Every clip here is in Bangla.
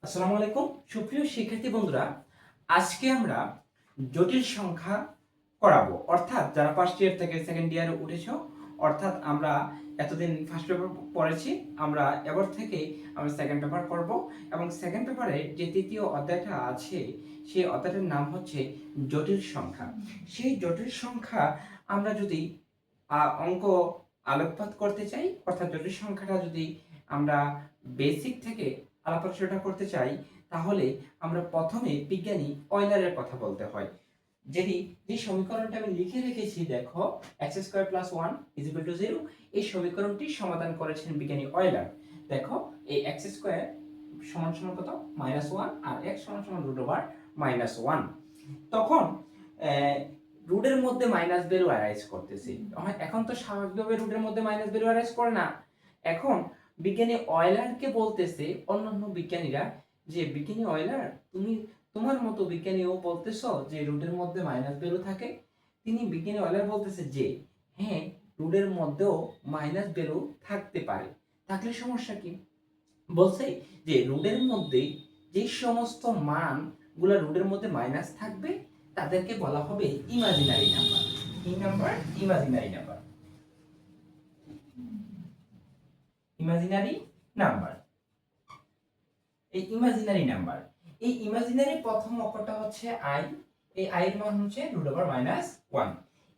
আসসালামু আলাইকুম সুপ্রিয় শিক্ষার্থী বন্ধুরা, আজকে আমরা জটিল সংখ্যা করাবো। অর্থাৎ যারা ফার্স্ট ইয়ার থেকে সেকেন্ড ইয়ারে উঠেছো, অর্থাৎ আমরা এতদিন ফার্স্ট পেপার পড়েছি, আমরা এবার থেকে আমরা সেকেন্ড পেপার করব। এবং সেকেন্ড পেপারে যে তৃতীয় অধ্যায়টা আছে সেই অধ্যায়টার নাম হচ্ছে জটিল সংখ্যা। সেই জটিল সংখ্যা আমরা যদি অঙ্ক আলোকপাত করতে চাই, অর্থাৎ জটিল সংখ্যাটা যদি আমরা বেসিক থেকে আলাপ আলোচনা করতে চাই, তাহলে আমরা প্রথমে বিজ্ঞানী অয়লারের কথা বলতে হয়। যে সমীকরণটা আমি লিখে রেখেছি, দেখো x square plus one is equal to zero, এই সমীকরণটি সমাধান করেছেন বিজ্ঞানী অয়লার। দেখো এই এক্স স্কোয়ার সমান সমান কত, মাইনাস ওয়ান, আর এক্স সমান সমান রুট ওভার মাইনাস ওয়ান। তখন রুটের মধ্যে মাইনাস ভ্যালু অ্যারাইজ করতেছি। এখন তো স্বাভাবিকভাবে রুটের মধ্যে মাইনাস ভ্যালু অ্যারাইজ করে না। এখন বিজ্ঞানী অয়লারকে বলতেছে অন্যান্য বিজ্ঞানীরা, যে বিজ্ঞানী অয়লার, তুমি তোমার মতো বিজ্ঞানীও বলতেছো যে রুটের মধ্যে মাইনাস ভ্যালু থাকে। তিনি বিজ্ঞানী অয়লার বলতেছে যে হ্যাঁ, রুটের মধ্যেও মাইনাস ভ্যালু থাকতে পারে। থাকলে সমস্যা কি? বলছে যে রুটের মধ্যে যে সমস্ত মানগুলো রুটের মধ্যে মাইনাস থাকবে তাদেরকে বলা হবে ইমাজিনারি নাম্বার। কি number? Imaginary number. Imaginary number, এই ইমাজিনারি নাম্বার, এই ইমাজিনারি প্রথম অক্ষরটা হচ্ছে আই। এই আই এর মান হচ্ছে রুট ওভার মাইনাস ওয়ান।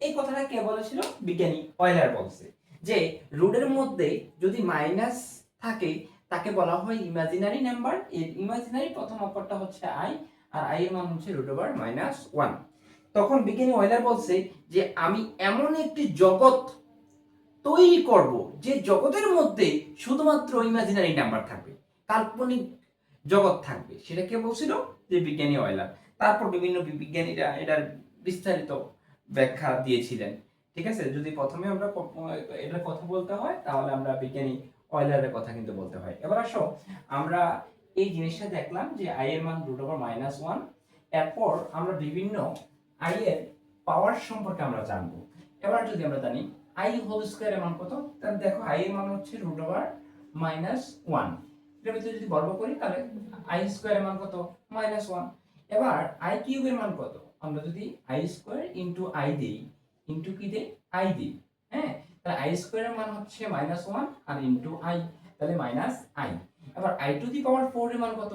এই কথাটা কে বলেছিল? বিজ্ঞানী অয়লার বলছে যে রুটের মধ্যে যদি মাইনাস থাকে তাকে বলা হয় ইমাজিনারি নাম্বার। এর ইমাজিনারি প্রথম অক্ষরটা হচ্ছে আই, আর আই এর মান হচ্ছে রুট ওভার মাইনাস ওয়ান। তখন বিজ্ঞানী অয়লার বলছে যে আমি এমন একটি জগৎ তৈরি করব যে জগতের মধ্যে শুধুমাত্র ইমাজিনারি নাম্বার থাকবে, কাল্পনিক জগৎ থাকবে। সেটা কে বলছিল? যে বিজ্ঞানী অয়লার। তারপর বিভিন্ন বিজ্ঞানীরা এটার বিস্তারিত ব্যাখ্যা দিয়েছিলেন। ঠিক আছে, যদি প্রথমে আমরা এটার কথা বলতে হয় তাহলে আমরা বিজ্ঞানী অয়লারের কথা কিন্তু বলতে হয়। এবার আসো, আমরা এই জিনিসটা দেখলাম যে আই এর মান রুট ওভার মাইনাস ওয়ান। এরপর আমরা বিভিন্ন আই এর পাওয়ার সম্পর্কে আমরা জানবো। এবার যদি আমরা জানি আই হোল স্কয়ার এর মান কত, তাহলে দেখো আই এর মান হচ্ছে রুট ওভার মাইনাস ওয়ান। এর ভিতরে যদি বর্গ করি তাহলে আই স্কয়ার এর মান কত? Minus one. এবার আই কিউব এর মান কত? আমরা যদি আই স্কয়ার ইনটু আই দেই, ইনটু কি দেই? আই দিই। হ্যাঁ, তাহলে আই স্কয়ার এর মান হচ্ছে মাইনাস ওয়ান, আর ইনটু আই, তাহলে মাইনাস আই। এবার I to the power four এর মান কত?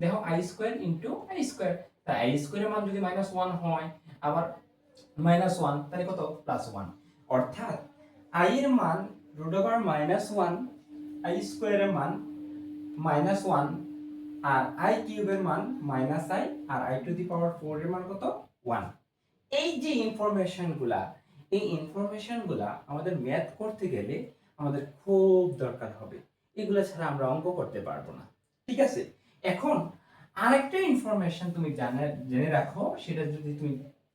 দেখো I square into I square, তাই আই স্কয়ার এর মান যদি মাইনাস ওয়ান হয়, আবার মাইনাস ওয়ান, তাহলে কত? Plus one. অর্থাৎ আই এর মান root over minus one, i স্কয়ারের মান মাইনাস ওয়ান, আর আই কিউবের মান মাইনাস আই, আর I to the power four এর মান কত? ওয়ান। এই যে ইনফরমেশনগুলা, এই ইনফরমেশনগুলা আমাদের ম্যাথ করতে গেলে আমাদের খুব দরকার হবে। এগুলো ছাড়া আমরা অঙ্ক করতে পারবো না। ঠিক আছে, এখন আরেকটা ইনফরমেশন তুমি জেনে রাখো, সেটা যদি তুমি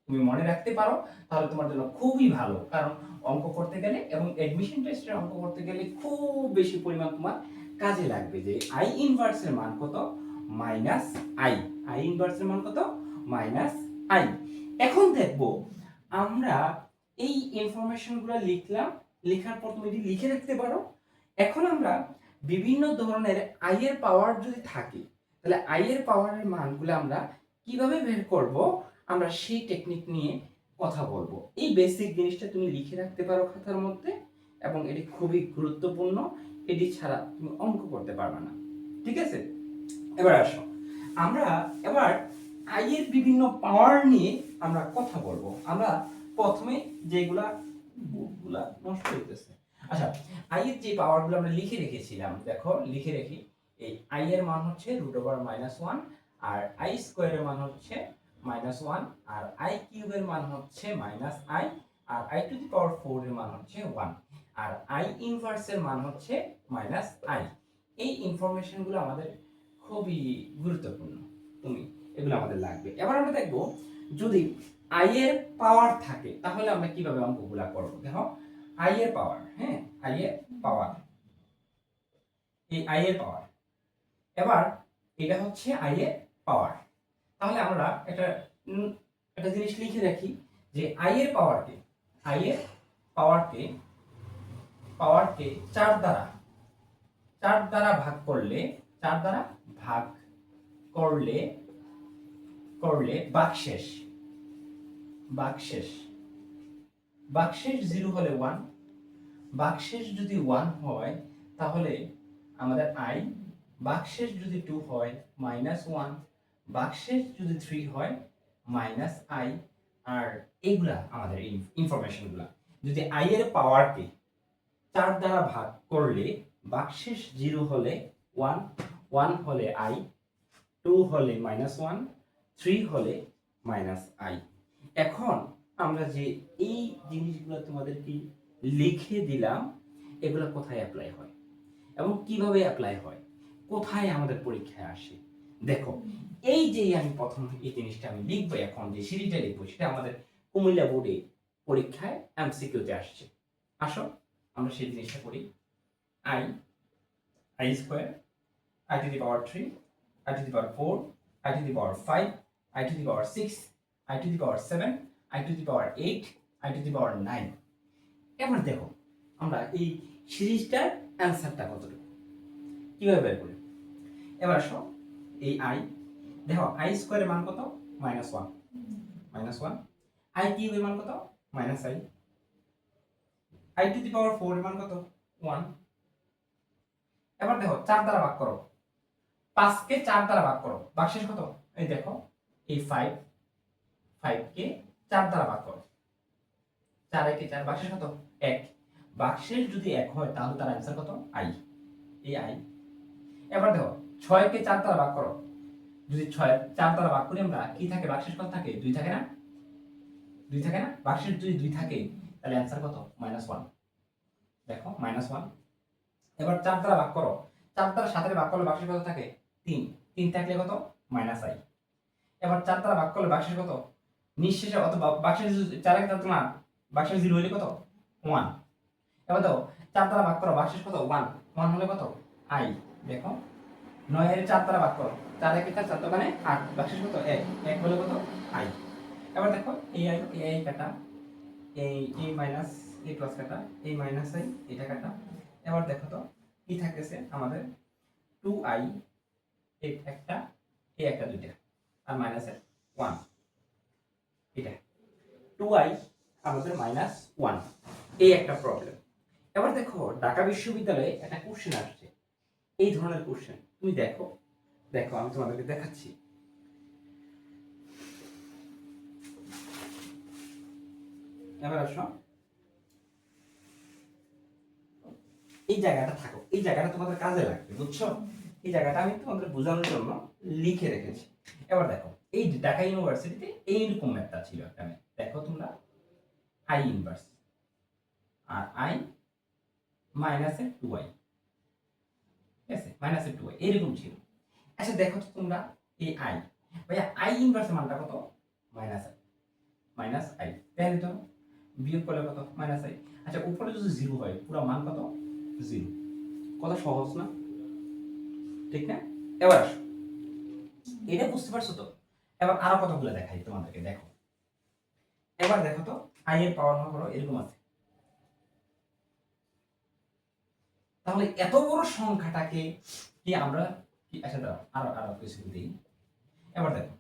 তুমি মনে রাখতে পারো তাহলে তোমার জন্য খুবই ভালো। কারণ অঙ্ক করতে গেলে এবং এডমিশন টেস্টের অঙ্ক করতে গেলে খুব বেশি পরিমাণ তোমার কাজে লাগবে। যে আই ইনভার্স এর মান কত? Minus I. আই ইনভার্স এর মান কত? Minus I. এখন দেখব আমরা এই ইনফরমেশনগুলো লিখলাম, লেখার পর তুমি যদি লিখে রাখতে পারো। এখন আমরা বিভিন্ন ধরনের আই এর পাওয়ার যদি থাকে, তাহলে আই এর পাওয়ারের মানগুলো আমরা কিভাবে বের করব, আমরা সেই টেকনিক নিয়ে কথা বলবো। এই বেসিক জিনিসটা তুমি লিখে রাখতে পারো খাতার মধ্যে, এবং এটি খুবই গুরুত্বপূর্ণ। এটি ছাড়া তুমি অঙ্ক করতে পারবে না। ঠিক আছে, এবার আসো আমরা এবার আই এর বিভিন্ন পাওয়ার নিয়ে আমরা কথা বলবো। আমরা প্রথমে যেগুলা বুকগুলা নষ্ট হইতেছে, আচ্ছা, আই এর যে পাওয়ারগুলো আমরা লিখে রেখেছিলাম, দেখো লিখে রেখি। এই আই এর মান হচ্ছে রুট ওভার মাইনাস ওয়ান, আর আই স্কোয়ারের মান হচ্ছে মাইনাস ওয়ান, আর আই কিউবের মান হচ্ছে মাইনাস আই, আর I to the power four এর মান হচ্ছে ওয়ান, আর আই ইনভার্স এর মান হচ্ছে মাইনাস আই। এই ইনফরমেশনগুলো আমাদের খুবই গুরুত্বপূর্ণ, তুমি এগুলো আমাদের লাগবে। এবার আমরা দেখব যদি আই এর পাওয়ার থাকে তাহলে আমরা কিভাবে অঙ্কগুলা করব। দেখো আই এর পাওয়ার, হ্যাঁ, আই এর পাওয়ার, এই আই এর পাওয়ার। এবার এটা হচ্ছে আই এর পাওয়ার। তাহলে আমরা একটা জিনিস লিখে রাখি যে আই এর পাওয়ারকে, আই এর পাওয়ারকে পাওয়ারকে 4 দ্বারা ভাগ করলে, 4 দ্বারা ভাগ করলে করলে বাকশেষ বাকশেষ বাকশেষ 0 হলে 1, বাকশেষ যদি 1 হয় তাহলে আমাদের আই, বাকশেষ যদি 2 হয় -1, বাকশেষ যদি 3 হয় -i, আর এইগুলা আমাদের ইনফরমেশনগুলা। যদি আই এর পাওয়ারকে 4 দ্বারা ভাগ করলে বাকশেষ 0 হলে 1, 1 হলে i, 2 হলে -1, 3 হলে -i। এখন আমরা যে এই জিনিসগুলো তোমাদেরকে লিখে দিলাম, এগুলো কোথায় অ্যাপ্লাই হয় এবং কিভাবে অ্যাপ্লাই হয়, কোথায় আমাদের পরীক্ষায় আসে। দেখো, এই যে আমি প্রথম এই জিনিসটা আমি লিখবো, এখন যে সিরিজটা লিখবো সেটা আমাদের কুমিল্লা বোর্ডে পরীক্ষায় এমসিকিউতে আসছে। আসো আমরা সেই জিনিসটা করি। i square, i to the power 3, i to the power 4, i to the power 5, i to the power 6, i to the power 7, i to the power 8, i to the power 9। এবার দেখো আমরা এই সিরিজটার অ্যান্সারটা কতটুকু কিভাবে বের করি। এবার আসো এই i, দেখো i স্কয়ারের মান কত? -1, i কিউব এর মান কত? -i, i to the power 4 এর মান কত? 1। এবার দেখো 4 দ্বারা ভাগ করো, 5 কে 4 দ্বারা ভাগ করো, ভাগশেষ কত? এই দেখো এই 5 কে 4 দ্বারা ভাগ করো, 4 একে 4, ভাগশেষ কত? 1। ভাগশেষ যদি 1 হয় তাহলে তার आंसर কত? i, এই i। এবার দেখো 6 কে 4 দ্বারা ভাগ করো, যদি 6 4 দ্বারা ভাগ করি আমরা, কি থাকে? ভাগশেষ কত থাকে? 2 থাকে না? 2 থাকে না? ভাগশেষ যদি 2 থাকে তাহলে आंसर কত? -1। দেখো -1। এবার 4 দ্বারা ভাগ করো, 4 দ্বারা 7 এর ভাগ করলে ভাগশেষ কত থাকে? 3, 3 থাকলে কত? -i। এবার 4 দ্বারা ভাগ করলে ভাগশেষ কত? নিঃশেষে অথবা ভাগশেষ 4 এর না, ভাগশেষ 0 হলে কত? 1। এবার দেখো 4 দ্বারা ভাগ করো, ভাগশেষ কত? 1, 1 হলে কত? i। দেখো 9 এর 4 দ্বারা ভাগ করো, 4 একে 4, 4 দোকানে 8, ভাগশেষ কত? 1, 1 হলে কত? i। এবার দেখো এই i কাটা, এই মাইনাস এই প্লাস কাটা, এই মাইনাস i এটা কাটা। এবার দেখো তো কি থাকতেছে আমাদের? 2i, এই একটা, এই একটা, দুইটা, আর মাইনাসের 1, এটা 2i আমাদের -1, এই একটা প্রবলেম। এবার দেখো ঢাকা বিশ্ববিদ্যালয়ে একটা কোশ্চেন আসছে, এই ধরনের কোশ্চেন। তুমি দেখো দেখো আমি তোমাদেরকে দেখাচ্ছি। এবার আসো এই জায়গাটা থাকো, এই জায়গাটা তোমাদের কাজে লাগবে, বুঝছো? এই জায়গাটা আমি তোমাদের বোঝানোর জন্য লিখে রেখেছি। এবার দেখো এই ঢাকা ইউনিভার্সিটিতে এইরকম ম্যাথটা ছিল একটা ম্যাথ। দেখো তোমরা i ইনভার্স আর i মাইনাসের 2i, ঠিক আছে? মাইনাসের 2i এরকম ছিল। আচ্ছা দেখো তো তোমরা এই i, ভাইয়া i ইনভার্সের মানটা কত? -i, তাই তো বিয়োগ করলে কত? -i। আচ্ছা উপরে যদি 0 হয় পুরো মান কত? 0। কত সহজ না, ঠিক না? এবার আসো, এটা বুঝতে পারছো তো? এবার আরো কতগুলো দেখাই তোমাদেরকে। দেখো এবার দেখো তো i এর পাওয়ার ভাগ করো, এরকম আছে। তাহলে এত বড় সংখ্যাটাকে কি আমরা কি, আচ্ছা দাও আরো আরো কিছু দিই। এবার দেখো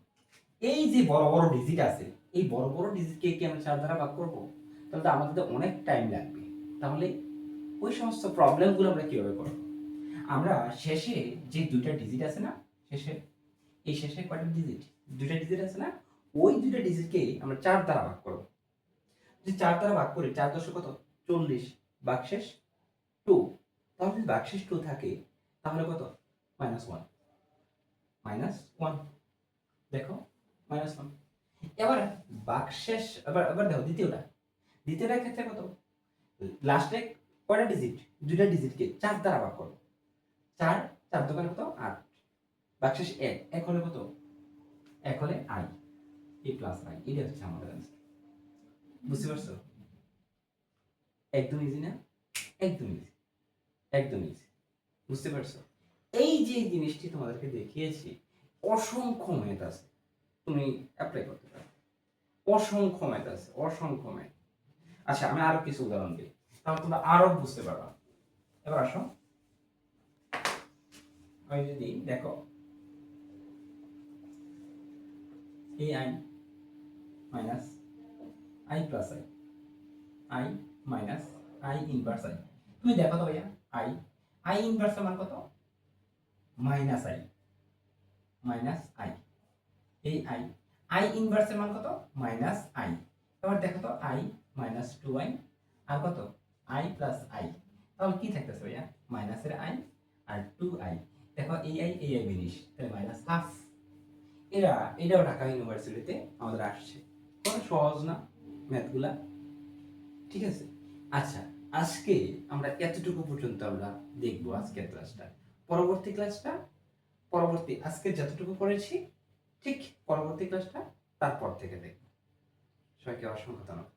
এই যে বড় বড় ডিজিট আছে, এই বড় বড় ডিজিটকে কি আমরা 4 দ্বারা ভাগ করব? তাহলে তো আমাদের অনেক টাইম লাগবে। তাহলে ওই সমস্ত প্রবলেমগুলো আমরা কিভাবে করব? আমরা শেষে যে দুইটা ডিজিট আছে না, শেষে এই শেষে কয়টা ডিজিট? দুইটা ডিজিট আছে না, ওই দুইটা ডিজিটকে আমরা 4 দ্বারা ভাগ করব। যদি 4 দ্বারা ভাগ করি, 4 দশক কত? 40, ভাগশেষ 2। তাহলে যদি ভাগশেষ 2 থাকে তাহলে কত? -1, -1। দেখো -1। এবার ভাগশেষ, এবার দেখো দ্বিতীয়টার ক্ষেত্রে কত? লাস্টে কয়টা ডিজিট? দুইটা ডিজিটকে 4 দ্বারা ভাগ করো, 4, 4 দোকানে কত? 8, ভাগশেষ 1, 1 হলে কত? 1 হলে i, a প্লাস i। এটা হচ্ছে আমাদের आंसर। বুঝতে পারছো? একদম ইজি না? একদম ইজি, একদম ইজি। বুঝতে পারছো? এই যে জিনিসটি তোমাদেরকে দেখিয়েছি, অসংখ্য ম্যাথ আছে, তুমি অ্যাপ্লাই করতে পারো। অসংখ্য ম্যাথ আছে, অসংখ্য ম্যাথ। আচ্ছা আমি আরো কিছু উদাহরণ দিই, তাহলে তোমরা আরো বুঝতে পারবা। এবার আসো, আমি যদি দেখো এই I minus I plus I minus I inverse I. তুমি দেখো তো ভাইয়া, আই আই ইনভার্সের মান কত? মাইনাস আই এই আই ইনভার্সের মান কত? Minus I. এবার দেখো তো আই মাইনাস 2i আর কত? I plus I. তাহলে কি থাকতেছে ভাইয়া? মাইনাসের আই আর 2i। দেখো এই আই বিনিশ, তাহলে মাইনাস হাফ। এটাও ঢাকা ইউনিভার্সিটিতে আমাদের আসছে, কোনো সহজ না ম্যাথগুলা, ঠিক আছে। আচ্ছা, আজকে আমরা এতটুকু পর্যন্ত আমরা দেখবো আজকের ক্লাসটা। পরবর্তী আজকে যতটুকু করেছি ঠিক পরবর্তী ক্লাসটা তারপর থেকে দেখবো। সবাইকে অসংখ্য ধন্যবাদ।